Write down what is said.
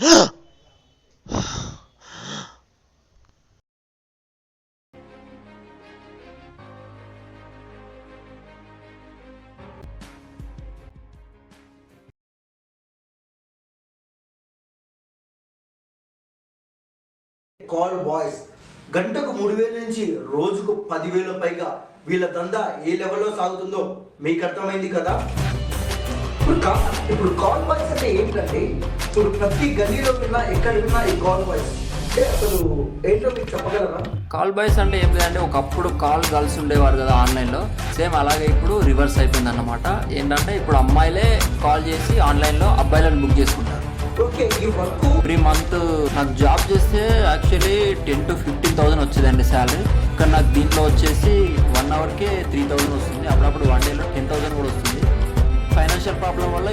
Call boys గంటకు 3,000 నుంచి రోజుకు 10,000 పైగా వీళ్ళ దందా ఏ లెవెల్లో సాగుతుందో మీకు అర్థమైంది కదా. ఇప్పుడు కాల్ బాయ్స్ అంటే ఏంటంటే, ఇప్పుడు ప్రతి గల్లీలో విన్నా ఎక్కడ విన్నా ఈ కాల్ బాయ్స్ అంటే అసలు ఏంటో మీకు చెప్పగలరా? కాల్ బాయ్స్ అంటే ఏం లేదంటే ఒకప్పుడు కాల్ గర్ల్స్ ఉండేవారు కదా ఆన్లైన్లో, సేమ్ అలాగే ఇప్పుడు రివర్స్ అయిపోయింది అన్నమాట. ఏంటంటే ఇప్పుడు అమ్మాయిలే కాల్ చేసి ఆన్లైన్లో అబ్బాయిలను బుక్ చేసుకుంటారు. ఓకే, ఈ వర్క్ ఎవ్రీ మంత్ నాకు జాబ్ చేస్తే యాక్చువల్లీ 10,000 to 15,000 వచ్చేదండి శాలరీ. కానీ నాకు దీంట్లో వచ్చేసి 1 hourకే 3,000 వస్తుంది. అప్పుడప్పుడు 1 dayలో 10,000 కూడా వస్తుంది. ఫైనాన్షియల్ ప్రాబ్లం వల్ల